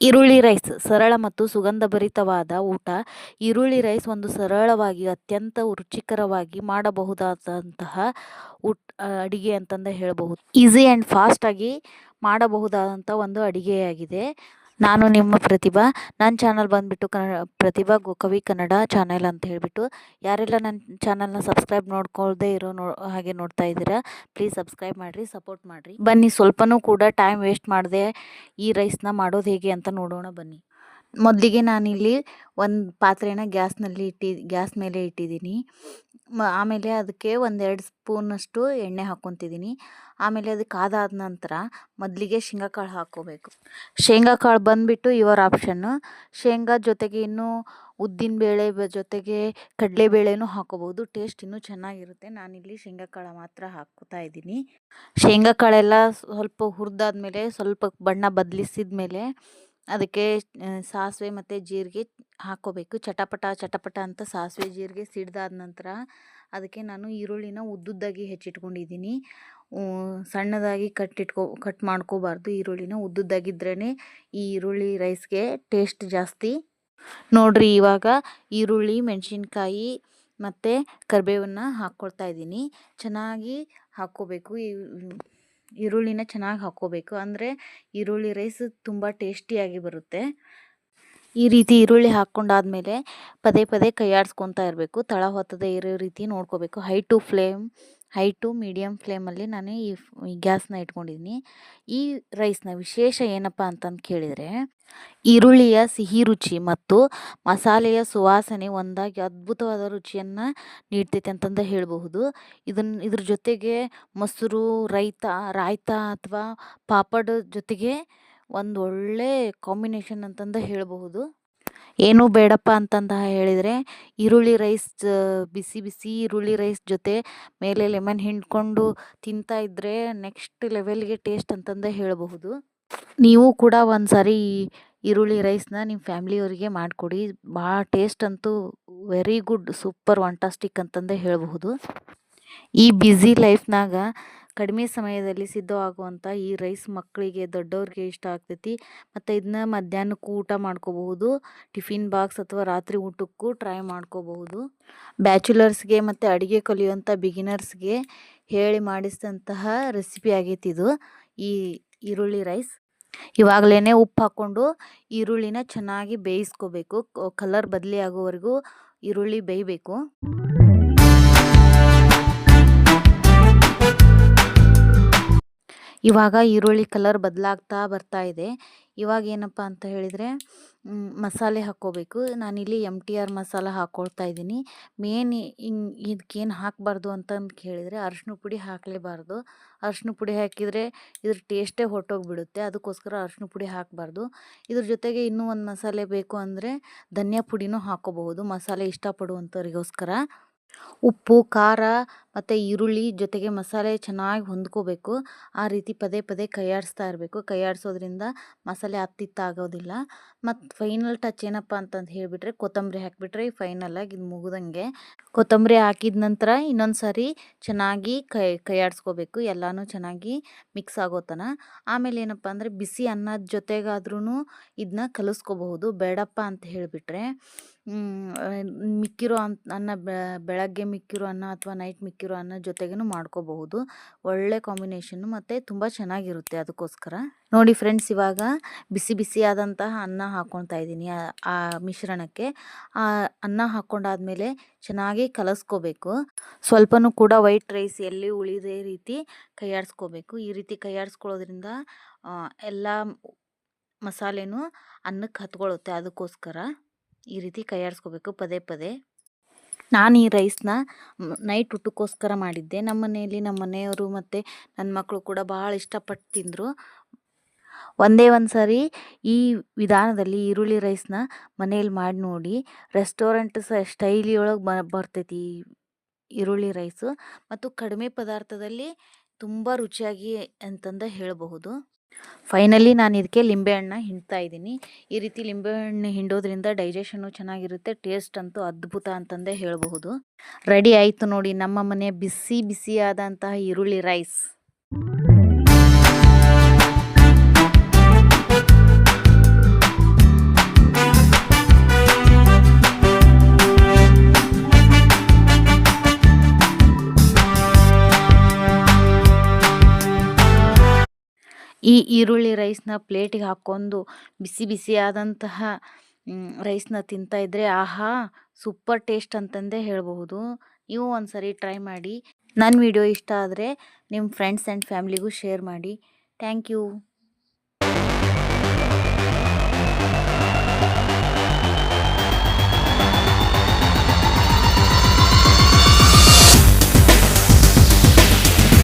ಈರುಳ್ಳಿ ರೈಸ್ ಸರಳ ಮತ್ತು ಸುಗಂಧಭರಿತವಾದ ಊಟ. ಈರುಳ್ಳಿ ರೈಸ್ ಒಂದು ಸರಳವಾಗಿ ಅತ್ಯಂತ ರುಚಿಕರವಾಗಿ ಮಾಡಬಹುದಾದಂತಹ ಅಡಿಗೆ ಅಂತಂದೇ ಹೇಳಬಹುದು. ಈಸಿ ಆ್ಯಂಡ್ ಫಾಸ್ಟಾಗಿ ಮಾಡಬಹುದಾದಂಥ ಒಂದು ಅಡಿಗೆಯಾಗಿದೆ. ನಾನು ನಿಮ್ಮ ಪ್ರತಿಭಾ. ನನ್ನ ಚಾನಲ್ ಬಂದುಬಿಟ್ಟು ಪ್ರತಿಭಾ ಕವಿ ಕನ್ನಡ ಚಾನೆಲ್ ಅಂತ ಹೇಳಿಬಿಟ್ಟು. ಯಾರೆಲ್ಲ ನನ್ನ ಚಾನಲ್ನ ಸಬ್ಸ್ಕ್ರೈಬ್ ನೋಡ್ಕೊಳ್ದೇ ಇರೋ ಹಾಗೆ ನೋಡ್ತಾ ಇದ್ದೀರಾ, ಪ್ಲೀಸ್ ಸಬ್ಸ್ಕ್ರೈಬ್ ಮಾಡಿರಿ, ಸಪೋರ್ಟ್ ಮಾಡಿರಿ. ಬನ್ನಿ, ಸ್ವಲ್ಪನೂ ಕೂಡ ಟೈಮ್ ವೇಸ್ಟ್ ಮಾಡದೆ ಈ ರೈಸ್ನ ಮಾಡೋದು ಹೇಗೆ ಅಂತ ನೋಡೋಣ ಬನ್ನಿ. ಮೊದಲಿಗೆ ನಾನಿಲ್ಲಿ ಒಂದು ಪಾತ್ರೆನ ಗ್ಯಾಸ್ ಮೇಲೆ ಇಟ್ಟಿದ್ದೀನಿ. ಆಮೇಲೆ ಅದಕ್ಕೆ 1-2 ಸ್ಪೂನಷ್ಟು ಎಣ್ಣೆ ಹಾಕ್ಕೊತಿದ್ದೀನಿ. ಆಮೇಲೆ ಅದಕ್ಕೆ ಆದಾದ ನಂತರ ಮೊದಲಿಗೆ ಶೇಂಗಾ ಕಾಳು ಹಾಕ್ಕೋಬೇಕು. ಶೇಂಗಾ ಕಾಳು ಬಂದುಬಿಟ್ಟು ಯುವರ್ ಆಪ್ಷನ್ನು. ಶೇಂಗಾ ಜೊತೆಗೆ ಇನ್ನೂ ಉದ್ದಿನಬೇಳೆ ಜೊತೆಗೆ ಕಡಲೆಬೇಳೆನೂ ಹಾಕ್ಕೋಬೋದು. ಟೇಸ್ಟ್ ಇನ್ನೂ ಚೆನ್ನಾಗಿರುತ್ತೆ. ನಾನಿಲ್ಲಿ ಶೇಂಗಾ ಕಾಳು ಮಾತ್ರ ಹಾಕ್ಕೋತಾ ಇದ್ದೀನಿ. ಶೇಂಗಾ ಕಾಳೆಲ್ಲ ಸ್ವಲ್ಪ ಹುರಿದಾದ್ಮೇಲೆ, ಸ್ವಲ್ಪ ಬಣ್ಣ ಬದಲಿಸಿದ ಮೇಲೆ ಅದಕ್ಕೆ ಸಾಸಿವೆ ಮತ್ತು ಜೀರಿಗೆ ಹಾಕ್ಕೋಬೇಕು. ಚಟಪಟ ಅಂತ ಸಾಸಿವೆ ಜೀರಿಗೆ ಸಿಡ್ದಾದ ನಂತರ ಅದಕ್ಕೆ ನಾನು ಈರುಳ್ಳಿನ ಉದ್ದುದ್ದಾಗಿ ಹೆಚ್ಚಿಟ್ಕೊಂಡಿದ್ದೀನಿ. ಸಣ್ಣದಾಗಿ ಕಟ್ ಮಾಡ್ಕೋಬಾರ್ದು. ಈರುಳ್ಳಿನ ಉದ್ದುದ್ದಾಗಿದ್ರೇ ಈ ಈರುಳ್ಳಿ ರೈಸ್ಗೆ ಟೇಸ್ಟ್ ಜಾಸ್ತಿ. ನೋಡಿರಿ, ಇವಾಗ ಈರುಳ್ಳಿ, ಮೆಣಸಿನ್ಕಾಯಿ ಮತ್ತು ಕರಿಬೇವನ್ನು ಹಾಕ್ಕೊಳ್ತಾ ಇದ್ದೀನಿ. ಚೆನ್ನಾಗಿ ಹಾಕ್ಕೋಬೇಕು. ಈರುಳ್ಳಿನ ಚೆನ್ನಾಗಿ ಹಾಕ್ಕೋಬೇಕು, ಅಂದರೆ ಈರುಳ್ಳಿ ರೈಸ್ ತುಂಬ ಟೇಸ್ಟಿಯಾಗಿ ಬರುತ್ತೆ. ಈ ರೀತಿ ಈರುಳ್ಳಿ ಹಾಕ್ಕೊಂಡಾದ್ಮೇಲೆ ಪದೇ ಕೈ ಆಡಿಸ್ಕೊತಾ ಇರಬೇಕು. ತಳ ಹೊತ್ತದೆ ಇರೋ ರೀತಿ ನೋಡ್ಕೋಬೇಕು. ಹೈ ಟು ಮೀಡಿಯಮ್ ಫ್ಲೇಮಲ್ಲಿ ನಾನು ಈ ಗ್ಯಾಸ್ನ ಇಟ್ಕೊಂಡಿದ್ದೀನಿ. ಈ ರೈಸ್ನ ವಿಶೇಷ ಏನಪ್ಪ ಅಂತಂದು ಕೇಳಿದರೆ, ಈರುಳ್ಳಿಯ ಸಿಹಿ ರುಚಿ ಮತ್ತು ಮಸಾಲೆಯ ಸುವಾಸನೆ ಒಂದಾಗಿ ಅದ್ಭುತವಾದ ರುಚಿಯನ್ನು ನೀಡ್ತೈತೆ ಅಂತಂದು ಹೇಳಬಹುದು. ಇದ್ರ ಜೊತೆಗೆ ಮೊಸರು, ರಾಯ್ತ ಅಥವಾ ಪಾಪಡ್ ಜೊತೆಗೆ ಒಂದು ಒಳ್ಳೆ ಕಾಂಬಿನೇಷನ್ ಅಂತಂದು ಹೇಳಬಹುದು. ಏನೂ ಬೇಡಪ್ಪ ಅಂತಂದು ಹೇಳಿದರೆ ಈರುಳ್ಳಿ ರೈಸ್, ಬಿಸಿ ಈರುಳ್ಳಿ ರೈಸ್ ಜೊತೆ ಮೇಲೆ ಲೆಮನ್ ಹಿಂಡ್ಕೊಂಡು ತಿಂತಾ ಇದ್ದರೆ ನೆಕ್ಸ್ಟ್ ಲೆವೆಲ್ಗೆ ಟೇಸ್ಟ್ ಅಂತಂದು ಹೇಳಬಹುದು. ನೀವು ಕೂಡ ಒಂದು ಸಾರಿ ಈರುಳ್ಳಿ ರೈಸ್ನ ನಿಮ್ಮ ಫ್ಯಾಮ್ಲಿಯವರಿಗೆ ಮಾಡಿಕೊಡಿ. ಭಾಳ ಟೇಸ್ಟ್ ಅಂತೂ ವೆರಿ ಗುಡ್, ಸೂಪರ್, ಫಂಟಾಸ್ಟಿಕ್ ಅಂತಂದೇ ಹೇಳಬಹುದು. ಈ ಬ್ಯುಸಿ ಲೈಫ್ನಾಗ ಕಡಿಮೆ ಸಮಯದಲ್ಲಿ ಸಿದ್ಧವಾಗುವಂಥ ಈ ರೈಸ್ ಮಕ್ಕಳಿಗೆ, ದೊಡ್ಡವ್ರಿಗೆ ಇಷ್ಟ ಆಗ್ತೈತಿ. ಮತ್ತು ಇದನ್ನ ಮಧ್ಯಾಹ್ನಕ್ಕೂ ಊಟ ಮಾಡ್ಕೋಬಹುದು. ಟಿಫಿನ್ ಬಾಕ್ಸ್ ಅಥವಾ ರಾತ್ರಿ ಊಟಕ್ಕೂ ಟ್ರೈ ಮಾಡ್ಕೋಬಹುದು. ಬ್ಯಾಚುಲರ್ಸ್ಗೆ ಮತ್ತು ಅಡುಗೆ ಕಲಿಯುವಂಥ ಬಿಗಿನರ್ಸ್ಗೆ ಹೇಳಿ ಮಾಡಿಸಿದಂತಹ ರೆಸಿಪಿ ಆಗೈತಿ ಇದು, ಈ ಈರುಳ್ಳಿ ರೈಸ್. ಇವಾಗಲೇ ಉಪ್ಪು ಹಾಕ್ಕೊಂಡು ಈರುಳ್ಳಿನ ಚೆನ್ನಾಗಿ ಬೇಯಿಸ್ಕೋಬೇಕು. ಕಲರ್ ಬದಲಿ ಆಗೋವರೆಗೂ ಈರುಳ್ಳಿ ಬೇಯಬೇಕು. ಇವಾಗ ಈರುಳ್ಳಿ ಕಲರ್ ಬದಲಾಗ್ತಾ ಬರ್ತಾ ಇದೆ. ಇವಾಗ ಏನಪ್ಪ ಅಂತ ಹೇಳಿದರೆ ಮಸಾಲೆ ಹಾಕ್ಕೋಬೇಕು. ನಾನಿಲ್ಲಿ MTR ಮಸಾಲ ಹಾಕ್ಕೊಳ್ತಾ ಇದ್ದೀನಿ. ಮೇನ್ ಇದಕ್ಕೇನು ಹಾಕಬಾರ್ದು ಅಂತಂದು ಕೇಳಿದರೆ ಅರಿಶಿನ ಪುಡಿ ಹಾಕಲೇಬಾರ್ದು. ಅರಿಶಿನ ಪುಡಿ ಹಾಕಿದರೆ ಇದ್ರ ಟೇಸ್ಟೇ ಹೊರಟೋಗ್ಬಿಡುತ್ತೆ. ಅದಕ್ಕೋಸ್ಕರ ಅರಿಶಿನ ಪುಡಿ ಹಾಕಬಾರ್ದು. ಇದ್ರ ಜೊತೆಗೆ ಇನ್ನೂ ಒಂದು ಮಸಾಲೆ ಬೇಕು ಅಂದರೆ ಧನಿಯಾ ಪುಡಿನೂ ಹಾಕ್ಕೋಬಹುದು, ಮಸಾಲೆ ಇಷ್ಟಪಡುವಂಥವ್ರಿಗೋಸ್ಕರ. ಉಪ್ಪು, ಖಾರ ಮತ್ತು ಈರುಳ್ಳಿ ಜೊತೆಗೆ ಮಸಾಲೆ ಚೆನ್ನಾಗಿ ಹೊಂದ್ಕೋಬೇಕು. ಆ ರೀತಿ ಪದೇ ಕೈ ಆಡಿಸ್ತಾ ಇರಬೇಕು. ಕೈ ಆಡಿಸೋದ್ರಿಂದ ಮಸಾಲೆ ಆಗೋದಿಲ್ಲ. ಮತ್ತು ಫೈನಲ್ ಟಚ್ ಏನಪ್ಪ ಅಂತಂದು ಹೇಳಿಬಿಟ್ರೆ ಕೊತ್ತಂಬರಿ ಹಾಕಿಬಿಟ್ರೆ ಫೈನಲಾಗಿ ಇದು ಮುಗಿದಂಗೆ. ಕೊತ್ತಂಬರಿ ಹಾಕಿದ ನಂತರ ಇನ್ನೊಂದು ಸಾರಿ ಚೆನ್ನಾಗಿ ಕೈ ಆಡಿಸ್ಕೋಬೇಕು, ಎಲ್ಲನೂ ಚೆನ್ನಾಗಿ ಮಿಕ್ಸ್ ಆಗೋತನ. ಆಮೇಲೆ ಏನಪ್ಪ ಅಂದರೆ ಬಿಸಿ ಅನ್ನದ ಜೊತೆಗಾದ್ರೂ ಇದನ್ನ ಕಲಿಸ್ಕೋಬಹುದು. ಬೇಡಪ್ಪ ಅಂತ ಹೇಳಿಬಿಟ್ರೆ ಮಿಕ್ಕಿರೋ ಅನ್ನ, ಬೆಳಗ್ಗೆ ಮಿಕ್ಕಿರೋ ಅನ್ನ ಅಥವಾ ನೈಟ್ ಮಿಕ್ಕಿರೋ ಅನ್ನ ಜೊತೆಗೇನು ಮಾಡ್ಕೋಬಹುದು. ಒಳ್ಳೆ ಕಾಂಬಿನೇಷನ್ನು ಮತ್ತು ತುಂಬ ಚೆನ್ನಾಗಿರುತ್ತೆ. ಅದಕ್ಕೋಸ್ಕರ ನೋಡಿ ಫ್ರೆಂಡ್ಸ್, ಇವಾಗ ಬಿಸಿಯಾದಂತಹ ಅನ್ನ ಹಾಕ್ಕೊಳ್ತಾ ಇದ್ದೀನಿ ಆ ಮಿಶ್ರಣಕ್ಕೆ. ಆ ಅನ್ನ ಹಾಕ್ಕೊಂಡಾದ್ಮೇಲೆ ಚೆನ್ನಾಗಿ ಕಲಸ್ಕೋಬೇಕು. ಸ್ವಲ್ಪನೂ ಕೂಡ ವೈಟ್ ರೈಸ್ ಎಲ್ಲಿ ಉಳಿದೇ ರೀತಿ ಕೈ ಆಡಿಸ್ಕೋಬೇಕು. ಈ ರೀತಿ ಕೈ ಆಡಿಸ್ಕೊಳ್ಳೋದ್ರಿಂದ ಎಲ್ಲ ಮಸಾಲೆನೂ ಅನ್ನಕ್ಕೆ ಹತ್ಕೊಳ್ಳುತ್ತೆ. ಅದಕ್ಕೋಸ್ಕರ ಈ ರೀತಿ ಕೈ ಆಡಿಸ್ಕೋಬೇಕು ಪದೇ. ನಾನು ಈ ರೈಸ್ನ ನೈಟ್ ಊಟಕ್ಕೋಸ್ಕರ ಮಾಡಿದ್ದೆ. ನಮ್ಮ ಮನೆಯವರು ಮತ್ತು ನನ್ನ ಮಕ್ಕಳು ಕೂಡ ಭಾಳ ಇಷ್ಟಪಟ್ಟು ತಿಂದರು. ಒಂದೇ ಒಂದು ಸಾರಿ ಈ ವಿಧಾನದಲ್ಲಿ ಈರುಳ್ಳಿ ರೈಸ್ನ ಮನೇಲಿ ಮಾಡಿ ನೋಡಿ. ರೆಸ್ಟೋರೆಂಟ್ ಸ್ಟೈಲಿಯೊಳಗೆ ಬರ್ತೈತಿ ಈರುಳ್ಳಿ ರೈಸು, ಮತ್ತು ಕಡಿಮೆ ಪದಾರ್ಥದಲ್ಲಿ ತುಂಬ ರುಚಿಯಾಗಿ ಅಂತಂದು ಹೇಳಬಹುದು. ಫೈನಲಿ ನಾನು ಇದಕ್ಕೆ ಲಿಂಬೆಹಣ್ಣು ಹಿಂಡ್ತಾ ಇದ್ದೀನಿ. ಈ ರೀತಿ ಲಿಂಬೆಹಣ್ಣು ಹಿಂಡೋದ್ರಿಂದ ಡೈಜೆಷನ್ನು ಚೆನ್ನಾಗಿರುತ್ತೆ. ಟೇಸ್ಟ್ ಅಂತೂ ಅದ್ಭುತ ಅಂತಂದೇ ಹೇಳಬಹುದು. ರೆಡಿ ಆಯಿತು ನೋಡಿ ನಮ್ಮ ಮನೆ ಬಿಸಿಯಾದಂತಹ ಈರುಳ್ಳಿ ರೈಸ್. ಈ ಈರುಳ್ಳಿ ರೈಸ್ನ ಪ್ಲೇಟಿಗೆ ಹಾಕ್ಕೊಂಡು ಬಿಸಿ ಬಿಸಿಯಾದಂತಹ ರೈಸ್ನ ತಿಂತಾ ಇದ್ದರೆ ಆಹಾ ಸೂಪರ್ ಟೇಸ್ಟ್ ಅಂತಂದೇ ಹೇಳಬಹುದು. ನೀವು ಒಂದ್ಸರಿ ಟ್ರೈ ಮಾಡಿ. ನನ್ನ ವಿಡಿಯೋ ಇಷ್ಟ ಆದರೆ ನಿಮ್ಮ ಫ್ರೆಂಡ್ಸ್ ಆ್ಯಂಡ್ ಫ್ಯಾಮ್ಲಿಗೂ ಶೇರ್ ಮಾಡಿ. Thank you.